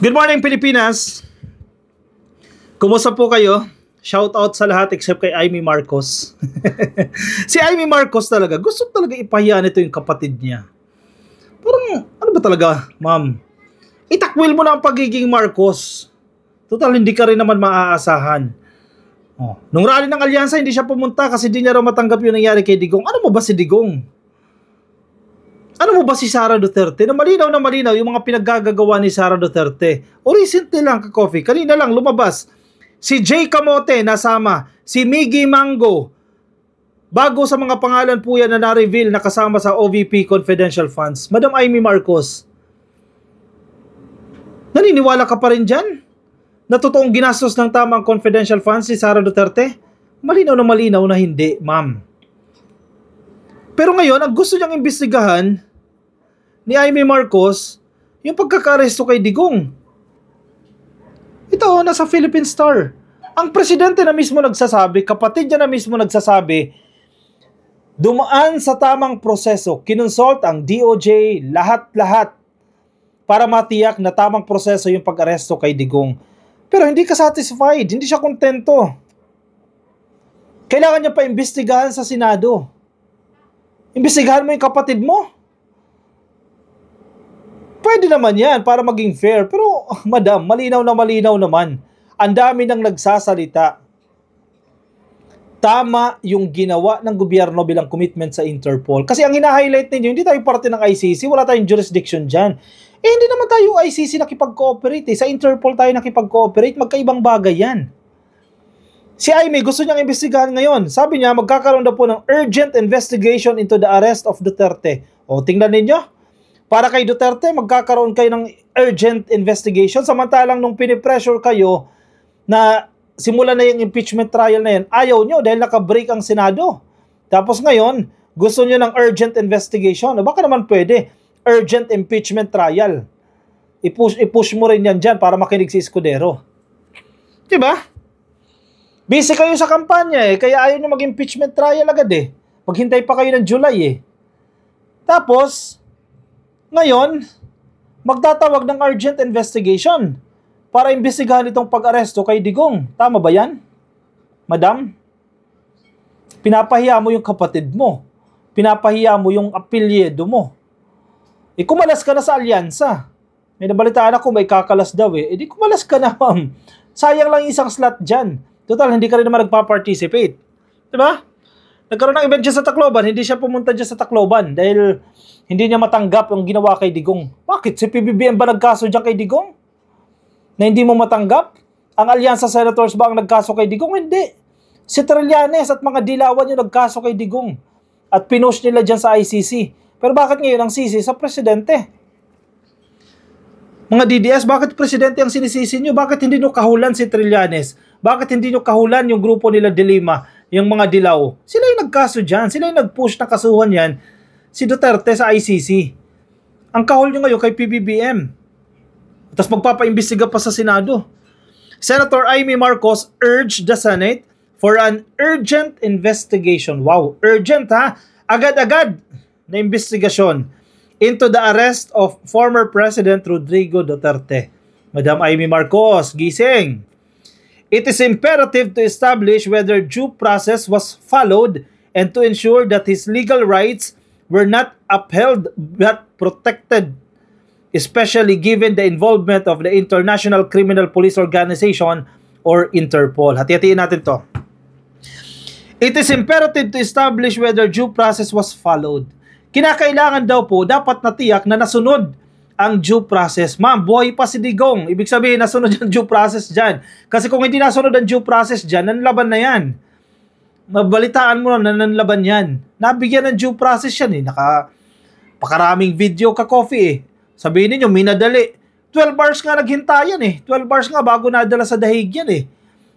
Good morning, Pilipinas! Kumusta po kayo? Shout out sa lahat except kay Amy Marcos. Si Amy Marcos talaga, gusto talaga ipahiya nito yung kapatid niya. Parang, ano ba talaga, ma'am? Itakwil mo na ang pagiging Marcos. Total, hindi ka rin naman maaasahan. Oh. Nung rally ng alyansa, hindi siya pumunta kasi hindi niya raw matanggap yung nangyari kay Digong. Ano mo ba si Digong? Ano mo ba si Sara Duterte? Na malinaw yung mga pinaggagawa ni Sara Duterte. O recently lang, ka-coffee, kanina lang lumabas. Si Jay Camote nasama, si Miggy Mango. Bago sa mga pangalan po yan na na-reveal na kasama sa OVP Confidential Funds. Madam Amy Marcos, naniniwala ka pa rin dyan? Na totoong ginastos ng tamang confidential funds si Sara Duterte? Malinaw na hindi, ma'am. Pero ngayon, ang gusto niyang imbestigahan ni Amy Marcos, yung pagkaka-aresto kay Digong. Ito, nasa Philippine Star. Ang presidente na mismo nagsasabi, kapatid niya na mismo nagsasabi, dumaan sa tamang proseso, kinonsult ang DOJ, lahat-lahat, para matiyak na tamang proseso yung pag-aresto kay Digong. Pero hindi ka satisfied, hindi siya kontento. Kailangan niya pa imbestigahan sa Senado. Imbestigahan mo yung kapatid mo. Pwede naman yan para maging fair. Pero, madam, malinaw naman. Ang dami nang nagsasalita. Tama yung ginawa ng gobyerno bilang commitment sa Interpol. Kasi ang hina-highlight ninyo, hindi tayo parte ng ICC, wala tayong jurisdiction dyan. Hindi naman tayo ICC nakipag-cooperate. Sa Interpol tayo nakipag-cooperate, magkaibang bagay yan. Si Amy, gusto niyang imbestigahan ngayon. Sabi niya, magkakaroon na po ng urgent investigation into the arrest of Duterte. O, tingnan ninyo. Para kay Duterte, magkakaroon kayo ng urgent investigation. Samantalang nung pinipressure kayo na simulan na yung impeachment trial na yan, ayaw nyo dahil naka-break ang Senado. Tapos ngayon, gusto nyo ng urgent investigation. O baka naman pwede, urgent impeachment trial. I-push mo rin yan dyan para makinig si Escudero. Diba? Busy kayo sa kampanya kaya ayaw nyo mag-impeachment trial agad Maghintay pa kayo ng July Tapos, ngayon, magtatawag ng urgent investigation para imbestigahan itong pag-aresto kay Digong. Tama ba yan? Madam? Pinapahiya mo yung kapatid mo. Pinapahiya mo yung apelyido mo. Kumalas ka na sa alyansa. May nabalitaan ako may kakalas daw di kumalas ka na, ma'am. Sayang lang isang slot dyan. Total, hindi ka rin naman nagpa-participate. Diba? Nagkaroon ng event dyan sa Tacloban, hindi siya pumunta dyan sa Tacloban dahil hindi niya matanggap yung ginawa kay Digong. Bakit? Si PBBM ba nagkaso dyan kay Digong? Na hindi mo matanggap? Ang Alyansa Senators ba ang nagkaso kay Digong? Hindi. Si Trillanes at mga dilawan yung nagkaso kay Digong. At pinush nila dyan sa ICC. Pero bakit ngayon ang sisi sa presidente? Mga DDS, bakit presidente ang sinisisi nyo? Bakit hindi nyo kahulan si Trillanes? Bakit hindi nyo kahulan yung grupo nila de Lima, yung mga dilaw? Sila yung nagkaso dyan. Sila yung nag-push na kasuhan yan. Si Duterte sa ICC. Ang kahol nyo ngayon kay PBBM. Tapos magpapaimbestiga pa sa Senado. Senator Amy Marcos urged the Senate for an urgent investigation. Wow, urgent agad-agad na investigasyon into the arrest of former President Rodrigo Duterte. Madam Amy Marcos, gising. It is imperative to establish whether due process was followed and to ensure that his legal rights were not upheld but protected, especially given the involvement of the International Criminal Police Organization or Interpol. Hati-hatiin natin to. It is imperative to establish whether due process was followed. Kinakailangan daw po, dapat natiyak na nasunod ang due process. Ma'am, buhay pa si Digong. Ibig sabihin, nasunod yung due process dyan. Kasi kung hindi nasunod ang due process dyan, nanlaban na yan. Mabalitaan mo na nanlaban yan. Nabigyan ng due process yan pakaraming video ka-coffee Sabihin niyo minadali. 12 hours nga naghintayan 12 hours nga bago nadala sa dahig yan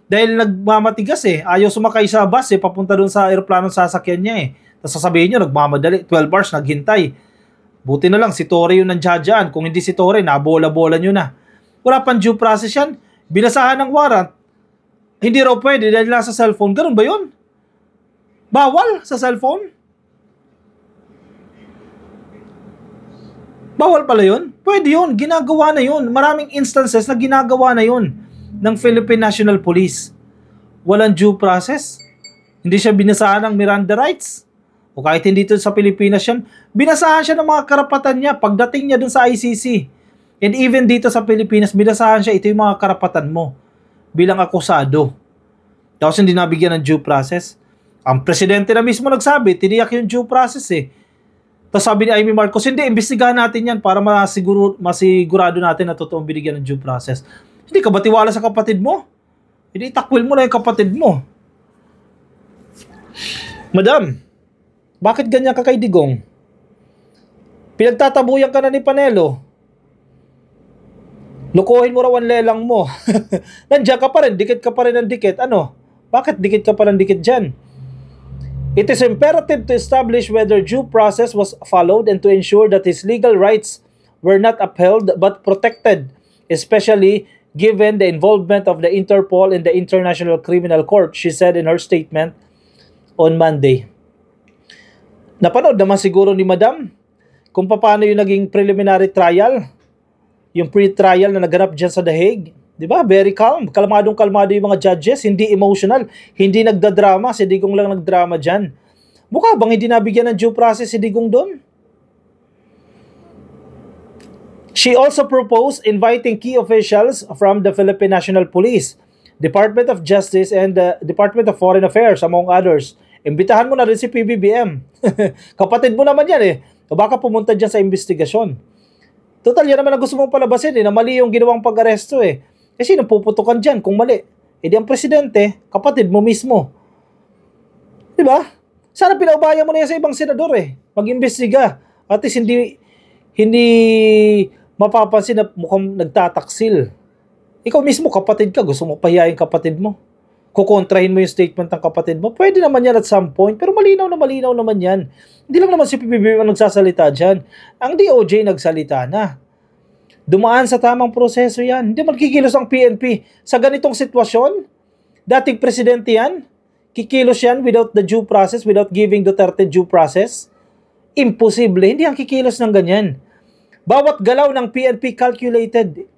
Dahil nagmamatigas Ayaw sumakay sa bus papunta dun sa aeroplano sasakyan niya Tapos sasabihin niyo nagmamadali. 12 hours naghintay. Buti na lang si Torre yung nandiyan. Kung hindi si Torre, nabola-bola nyo na. Wala pang due process yan. Binasahan ng warrant. Hindi raw pwede dahil nasa cellphone. Ganun ba yun? Bawal sa cellphone? Bawal pala yun? Pwede yun. Ginagawa na yun. Maraming instances na ginagawa na yun ng Philippine National Police. Walang due process. Hindi siya binasahan ng Miranda rights. O kahit hindi ito sa Pilipinas yan, binasahan siya ng mga karapatan niya pagdating niya dun sa ICC. And even dito sa Pilipinas, binasahan siya, ito yung mga karapatan mo bilang akusado. Tapos hindi nabigyan ng due process. Ang presidente na mismo nagsabi, tiniyak yung due process eh. Tapos sabi ni Amy Marcos, hindi, imbestigahan natin yan para masigurado natin na totoong binigyan ng due process. Hindi ka ba tiwala sa kapatid mo? Hindi, itakwil mo na yung kapatid mo. Madam, bakit ganyan ka kay Digong? Pinagtatabuyan ka na ni Panelo. Lukuhin mo raw ang lelang mo. Nandiyan ka pa rin, dikit ka pa rin ng dikit. Ano? Bakit dikit ka pa ng dikit dyan? It is imperative to establish whether due process was followed and to ensure that his legal rights were not upheld but protected, especially given the involvement of the Interpol and the International Criminal Court, she said in her statement on Monday. Napanood naman siguro ni Madam kung paano yung naging preliminary trial, yung pre-trial na naganap dyan sa The Hague. Diba? Very calm. Kalmadong-kalmado yung mga judges. Hindi emotional. Hindi nagdadrama. Si Digong lang nagdrama dyan. Mukha bang hindi nabigyan ng due process si Digong doon? She also proposed inviting key officials from the Philippine National Police, Department of Justice, and the Department of Foreign Affairs, among others. Imbitahan mo na rin si PBBM. Kapatid mo naman yan eh. O baka pumunta dyan sa investigasyon. Total, yan naman ang gusto mong palabasin eh, na mali yung ginawang pag-aresto eh. Kasi sino puputukan dyan kung mali? E di ang presidente, kapatid mo mismo. Diba? Sana pinaubaya mo na yan sa ibang senador eh. Mag-imbestiga. At least hindi mapapansin na mukhang nagtataksil. Ikaw mismo, kapatid ka. Gusto mo pahiyain kapatid mo. Kukontrahin mo yung statement ng kapatid mo. Pwede naman yan at some point. Pero malinaw naman yan. Hindi lang naman si PBBM ang nagsasalita dyan. Ang DOJ nagsalita na. Dumaan sa tamang proseso yan. Hindi magkikilos ang PNP sa ganitong sitwasyon. Dating presidente yan. Kikilos yan without the due process, without giving Duterte due process. Imposible. Hindi ang kikilos ng ganyan. Bawat galaw ng PNP calculated.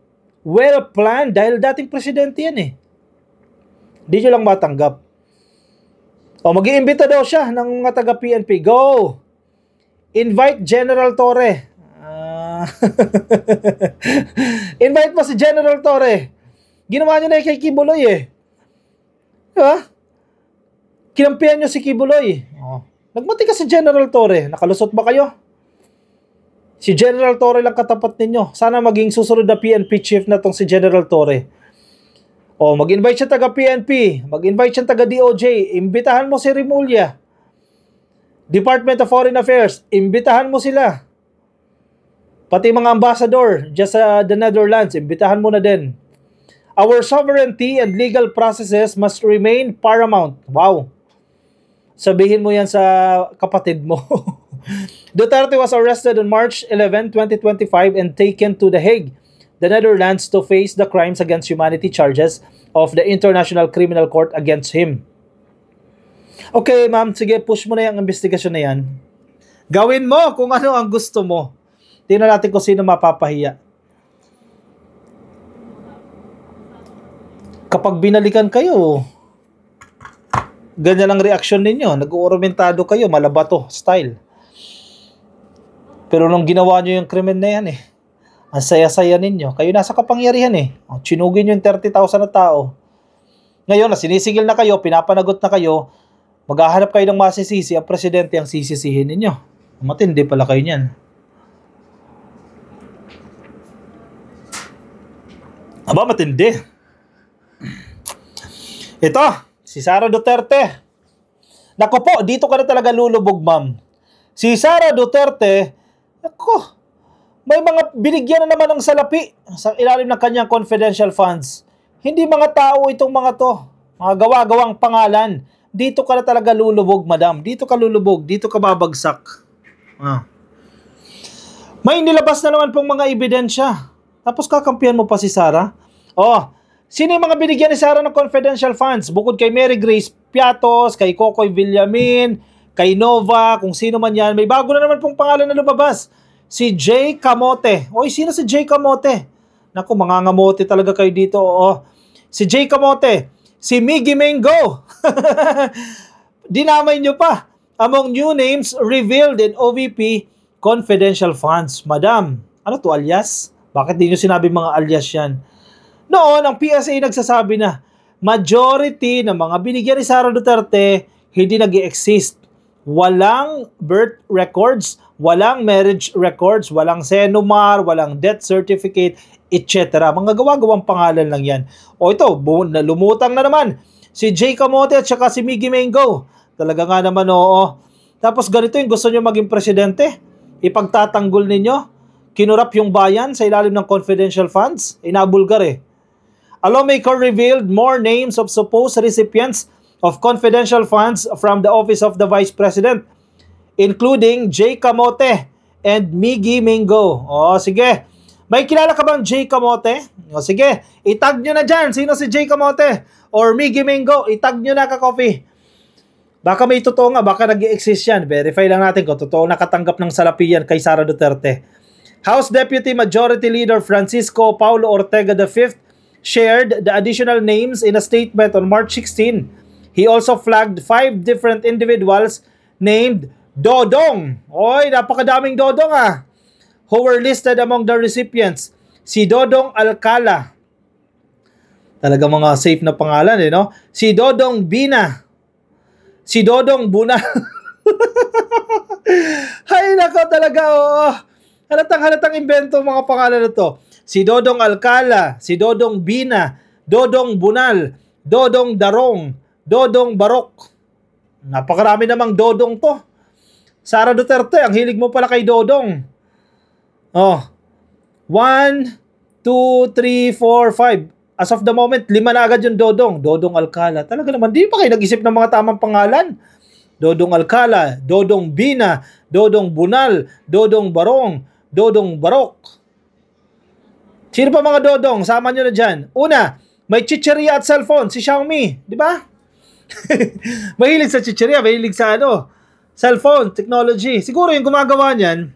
Well planned dahil dating presidente yan eh. Hindi nyo lang matanggap. O mag-iimbita daw siya ng mga taga-PNP. Go! Invite General Torre. Invite mo si General Torre. Ginawa nyo na kay Kibuloy eh. Diba? Kinampihan nyo si Kibuloy. Nagmati ka si General Torre. Nakalusot ba kayo? Si General Torre lang katapat ninyo. Sana maging susunod na PNP chief na tong si General Torre. Mag-invite siya taga-PNP. Mag-invite siya taga-DOJ. Imbitahan mo si Rimulya. Department of Foreign Affairs. Imbitahan mo sila. Pati mga ambassador just sa the Netherlands, imbitahan mo na din. Our sovereignty and legal processes must remain paramount. Wow. Sabihin mo yan sa kapatid mo. Duterte was arrested on March 11, 2025 and taken to The Hague, the Netherlands, to face the crimes against humanity charges of the International Criminal Court against him. Okay, ma'am. Sige, push mo na yung investigasyon na yan. Gawin mo kung ano ang gusto mo. Tingnan natin kung sino mapapahiya. Kapag binalikan kayo, ganyan ang reaksyon ninyo. Nag-uurmentado kayo, malabato style. Pero nung ginawa nyo yung krimen na yan eh, ang saya-saya ninyo. Kayo nasa kapangyarihan eh. Chinugin yung 30,000 na tao. Ngayon, na sinisigil na kayo, pinapanagot na kayo, maghahanap kayo ng masisisi, ang presidente ang sisisihin ninyo. Matindi pala kayo niyan. Aba, matindi. Ito, si Sara Duterte. Naku po, dito ka na talaga lulubog, ma'am. Si Sara Duterte, naku, may mga binigyan na naman ng salapi sa ilalim ng kanyang confidential funds. Hindi mga tao itong mga to. Mga gawa-gawang pangalan. Dito ka na talaga lulubog, madam. Dito ka lulubog. Dito ka babagsak. May nilabas na naman pong mga ebidensya. Tapos kakampihan mo pa si Sara? Sino yung mga binigyan ni Sara ng confidential funds? Bukod kay Mary Grace Piatos, kay Cocoy Villamin, kay Nova, kung sino man yan. May bago na naman pong pangalan na lumabas. Si Jay Camote. Oy, sino si Jay Camote? Naku, mangangamote talaga kayo dito. Oo. Si Jay Camote. Si Miggy Mengo. Dinamay nyo pa. Among new names revealed in OVP confidential funds. Madam, ano to, alias? Bakit di nyo sinabi mga alias yan? Noon, ang PSA nagsasabi na majority ng mga binigyan ni Sara Duterte hindi nag-i-exist. Walang birth records, walang marriage records, walang Senomar, walang death certificate, etc. Mga gawa-gawang pangalan lang yan. O ito, lumutang na naman si Jay Camote at saka si Miggy Mengo. Talaga nga naman, oo. Tapos ganito yung gusto nyo maging presidente? Ipagtatanggol ninyo? Kinurap yung bayan sa ilalim ng confidential funds? Inabulgar eh. A lawmaker revealed more names of supposed recipients of confidential funds from the office of the Vice President, including Jay Camote and Miggy Mengo. O, sige. May kilala ka bang Jay Camote? O, sige. Itag nyo na dyan. Sino si Jay Camote? Or Miggy Mengo? Itag nyo na, ka-coffee. Baka may totoo nga. Baka nag-i-exist yan. Verify lang natin kung totoo nakatanggap ng salapi yan kay Sara Duterte. House Deputy Majority Leader Francisco Paulo Ortega V shared the additional names in a statement on March 16. He also flagged 5 different individuals named Dodong. Oy, napakadaming Dodong ah. Who were listed among the recipients. Si Dodong Alcala. Talaga mga safe na pangalan eh, no? Si Dodong Bina. Si Dodong Buna. Hay nako talaga, oo. Halatang invento mga pangalan na to. Si Dodong Alcala, si Dodong Bina, Dodong Bunal, Dodong Darong, Dodong Barok. Napakarami namang Dodong to. Sara Duterte, ang hilig mo pala kay Dodong. Oh. 1, 2, 3, 4, 5. As of the moment, 5 na agad yung Dodong. Dodong Alcala. Talaga naman, di pa kayo nag-isip ng mga tamang pangalan. Dodong Alcala, Dodong Bina, Dodong Bunal, Dodong Barong, Dodong Barok. Sino pa mga Dodong? Sama nyo na dyan. Una, may chicheria at cellphone, si Xiaomi. Di ba? Mahilig sa chicheria, mahilig sa cellphone, technology. Siguro yung gumagawa niyan,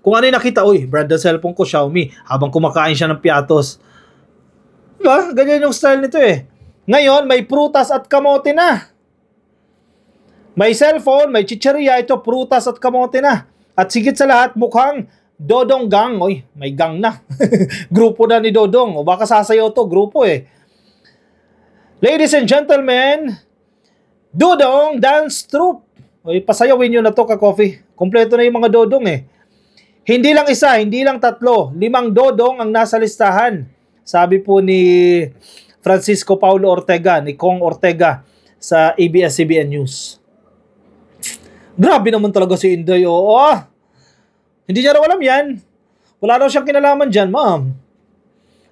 kung ano yung nakita, uy, brand ng cellphone ko, Xiaomi, habang kumakain siya ng piatos. Diba? Ganyan yung style nito eh. Ngayon, may prutas at kamote na. May cellphone, may chicheria, ito prutas at kamote na. At sigit sa lahat, mukhang Dodong Gang. Oy, may gang na. Grupo na ni Dodong. O baka sasayaw to, grupo eh. Ladies and gentlemen, Dodong Dance Troupe. Oy, pasayawin nyo na to, ka-coffee. Kompleto na yung mga Dodong eh. Hindi lang isa, hindi lang 3. 5 Dodong ang nasa listahan. Sabi po ni Francisco Paulo Ortega, ni Kong Ortega sa ABS-CBN News. Grabe naman talaga si Inday. Oo. Hindi niya raw alam yan. Wala raw siyang kinalaman dyan, ma'am.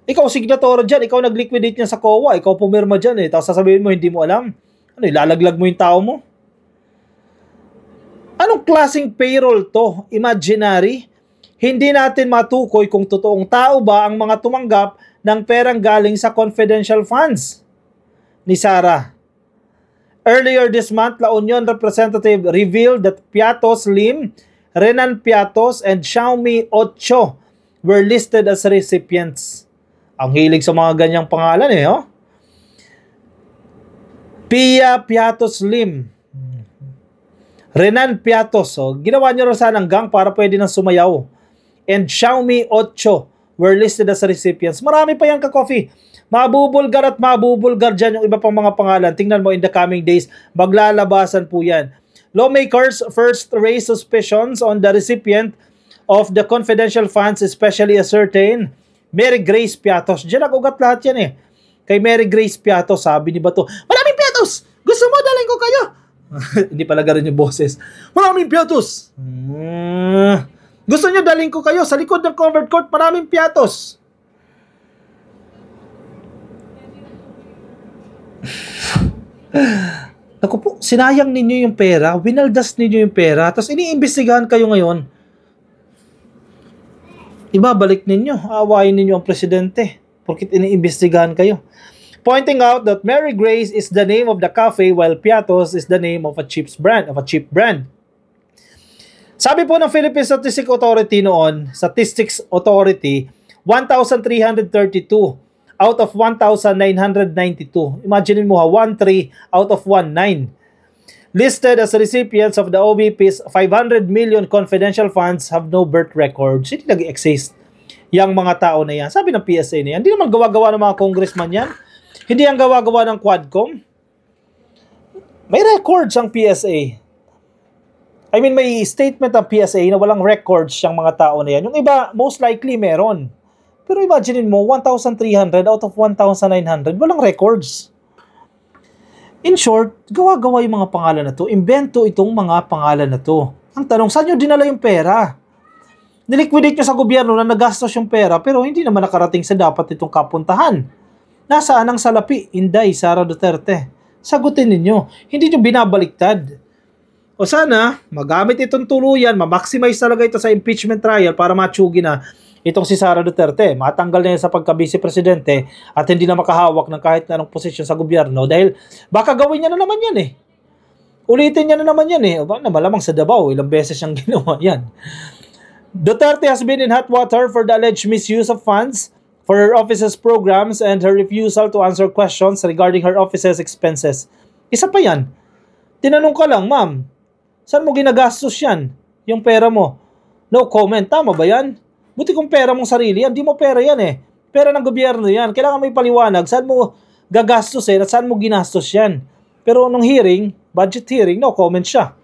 Ikaw signatory dyan. Ikaw nag-liquidate niya sa COA. Ikaw pumirma dyan eh. Tapos sasabihin mo, hindi mo alam. Ano, ilalaglag mo yung tao mo? Anong klaseng payroll to? Imaginary? Hindi natin matukoy kung totoong tao ba ang mga tumanggap ng perang galing sa confidential funds ni Sara. Earlier this month, La Union representative revealed that Piatos Lim, Renan Piatos, and Xiaomi Ocho were listed as recipients. Ang hilig sa mga ganyang pangalan eh, oh. Pia Piatos Lim, Renan Piatos, oh. Ginawa niyo rin sanang gang para pwede nang sumayaw. And Xiaomi Ocho were listed as recipients. Marami pa yan, ka-coffee. Mabubulgar at mabubulgar dyan yung iba pang mga pangalan. Tingnan mo in the coming days, maglalabasan po yan. Lawmakers first raised suspicions on the recipient of the confidential funds, especially a certain Mary Grace Piatos. Diyan nag-ugat lahat yan eh. Kay Mary Grace Piatos, sabi ni Bato, maraming Piatos! Gusto mo, dalhin ko kayo? Hindi pala rin yung boses. Maraming Piatos! Gusto nyo dalhin ko kayo sa likod ng covered court, maraming Piatos. Naku po, sinayang ninyo yung pera, winaldas ninyo yung pera, tapos iniimbestigahan kayo ngayon. Ibabalik ninyo, aawayin ninyo ang presidente, porkit iniimbestigahan kayo. Pointing out that Mary Grace is the name of the cafe while Piatos is the name of a cheap brand. Sabi po ng Philippine Statistics Authority, 1,332 out of 1,992. Imagine mo ha, 1,3 out of 1,9. Listed as recipients of the OVP's 500 million confidential funds have no birth records. Hindi nag-exist yung mga tao na yan. Sabi ng PSA na yan, hindi naman gawa-gawa ng mga congressman yan. Hindi ang gawa-gawa ng Quadcom. May records ang PSA. I mean, may statement ang PSA na walang records yung mga tao na yan. Yung iba, most likely, meron. Pero imagine mo, 1,300 out of 1,900, walang records. In short, gawa-gawa yung mga pangalan na to. Imbento itong mga pangalan na to. Ang tanong, saan nyo dinala yung pera? Niliquidate nyo sa gobyerno na nagastos yung pera, pero hindi naman nakarating sa dapat itong kapuntahan. Nasaan ang salapi, Inday, Sara Duterte? Sagutin ninyo. Hindi nyo binabaliktad. O sana, magamit itong tuluyan, ma-maximize talaga ito sa impeachment trial para matsugi na itong si Sara Duterte. Matanggal na yan sa pagka-vice presidente at hindi na makahawak ng kahit anong posisyon sa gobyerno dahil baka gawin niya na naman yan eh. Ulitin niya na naman yan eh. Malamang sa Davao, ilang beses siyang ginawa yan. Duterte has been in hot water for the alleged misuse of funds for her office's programs and her refusal to answer questions regarding her office's expenses. Isa pa yan. Tinanong ka lang, ma'am, saan mo ginagastos yan? Yung pera mo. No comment. Tama ba yan? Buti kung pera mong sarili yan, di mo pera yan eh. Pera ng gobyerno yan. Kailangan may paliwanag saan mo gagastos at saan mo ginastos yan. Pero nung hearing, budget hearing, no comment siya.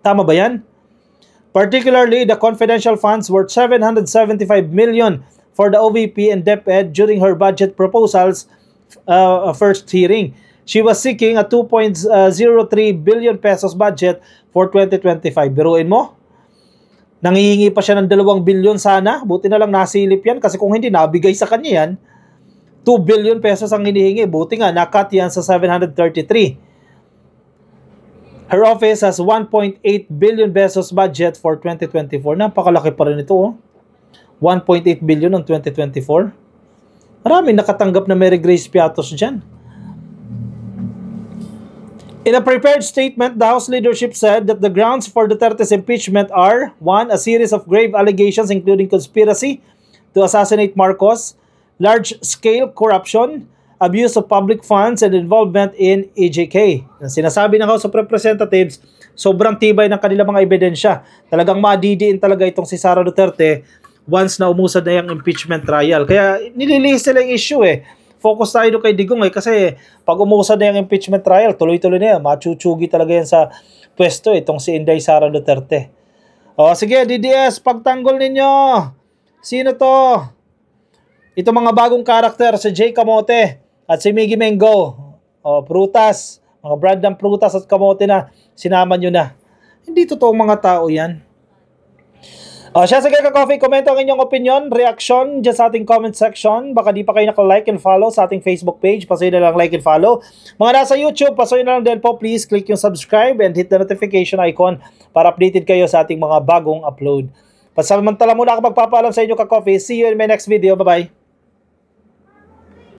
Tama ba yan? Particularly, the confidential funds worth 775 million for the OVP and DepEd during her budget proposals first hearing. She was seeking a 2.03 billion pesos budget for 2025. Biruin mo? Nangihingi pa siya ng 2 billion sana. Buti na lang nasilip yan kasi kung hindi nabigay sa kanya yan, 2 billion pesos ang hinihingi. Buti nga nakat yan sa 733. Her office has 1.8 billion pesos budget for 2024. Napakalaki pa rin ito. 1.8 billion ng 2024. Maraming nakatanggap na Mary Grace Piatos dyan. In a prepared statement, the House leadership said that the grounds for Duterte's impeachment are 1. A series of grave allegations including conspiracy to assassinate Marcos, large-scale corruption, abuse of public funds, and involvement in EJK. Sinasabi ng House of Representatives, sobrang tibay ng kanilang mga ebidensya. Talagang madidiin talaga itong si Sara Duterte once na umusad na yung impeachment trial. Kaya nililihis sila yung issue eh. Focus tayo kay Digong eh kasi pag umusad na yung impeachment trial, tuloy-tuloy na yan. Machuchugi talaga yan sa pwesto itong si Inday Sara Duterte. O sige, DDS, pagtanggol ninyo. Sino to? Ito mga bagong karakter, si Jay Camote at si Miggy Mengo. O, prutas. Mga brand ng prutas at kamote na sinama nyo na. Hindi totoong mga tao yan. O, siya, sige ka-coffee, komento ang inyong opinion, reaction dyan sa ating comment section. Baka di pa kayo naka-like and follow sa ating Facebook page, pasuyin na lang like and follow. Mga nasa YouTube, pasuyin na lang din po, please click yung subscribe and hit the notification icon para updated kayo sa ating mga bagong upload. Pasamantala muna ako magpapaalam sa inyo ka-coffee. See you in my next video. Bye-bye.